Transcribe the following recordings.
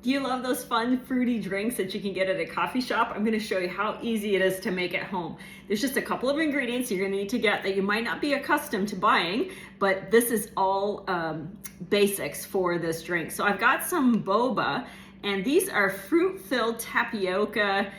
Do you love those fun fruity drinks that you can get at a coffee shop? I'm going to show you how easy it is to make at home. There's just a couple of ingredients you're going to need to get that you might not be accustomed to buying, but this is all basics for this drink. So I've got some boba, and these are fruit-filled tapioca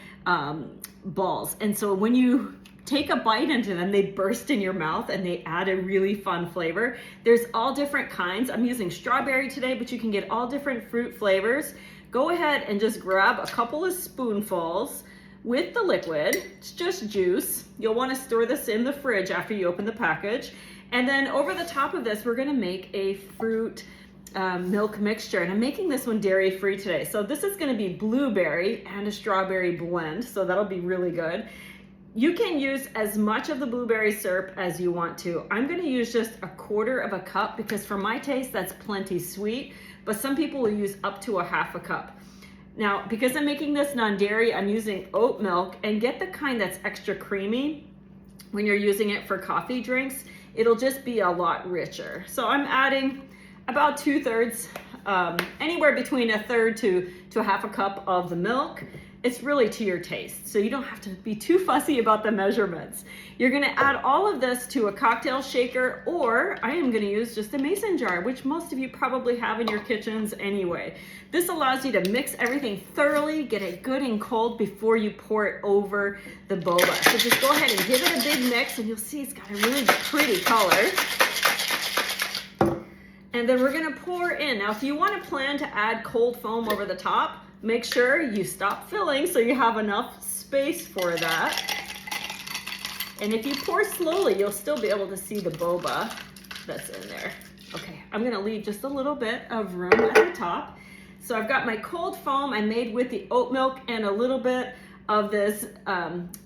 balls. And so when you take a bite into them, they burst in your mouth and they add a really fun flavor. There's all different kinds. I'm using strawberry today, but you can get all different fruit flavors. Go ahead and just grab a couple of spoonfuls with the liquid. It's just juice. You'll want to store this in the fridge after you open the package. And then over the top of this, we're going to make a fruit milk mixture, and I'm making this one dairy free today. So this is going to be blueberry and a strawberry blend, so that'll be really good. You can use as much of the blueberry syrup as you want to. I'm going to use just 1/4 cup because for my taste that's plenty sweet, but some people will use up to 1/2 cup. Now, because I'm making this non-dairy, I'm using oat milk, and get the kind that's extra creamy. When you're using it for coffee drinks, it'll just be a lot richer. So I'm adding about 2/3, anywhere between 1/3 to 1/2 cup of the milk. It's really to your taste, so you don't have to be too fussy about the measurements. You're gonna add all of this to a cocktail shaker, or I am gonna use just a mason jar, which most of you probably have in your kitchens anyway. This allows you to mix everything thoroughly, get it good and cold before you pour it over the boba. So just go ahead and give it a big mix, and you'll see it's got a really pretty color. And then we're gonna pour in. Now, if you wanna plan to add cold foam over the top, make sure you stop filling so you have enough space for that. And if you pour slowly, you'll still be able to see the boba that's in there. Okay, I'm gonna leave just a little bit of room at the top. So I've got my cold foam I made with the oat milk and a little bit of this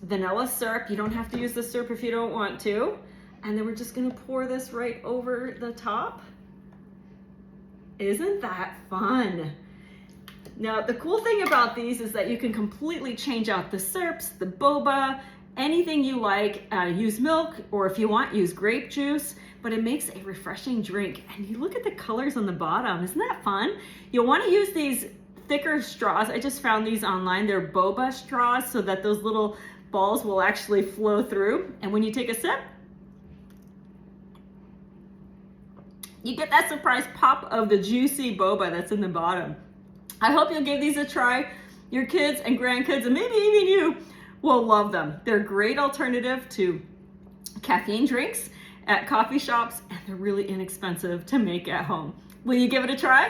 vanilla syrup. You don't have to use the syrup if you don't want to. And then we're just gonna pour this right over the top. Isn't that fun? Now, the cool thing about these is that you can completely change out the syrups, the boba, anything you like. Use milk, or if you want, use grape juice, but it makes a refreshing drink. And you look at the colors on the bottom. Isn't that fun? You'll want to use these thicker straws. I just found these online. They're boba straws so that those little balls will actually flow through. And when you take a sip, you get that surprise pop of the juicy boba that's in the bottom. I hope you'll give these a try. Your kids and grandkids, and maybe even you, will love them. They're a great alternative to caffeine drinks at coffee shops, and they're really inexpensive to make at home. Will you give it a try?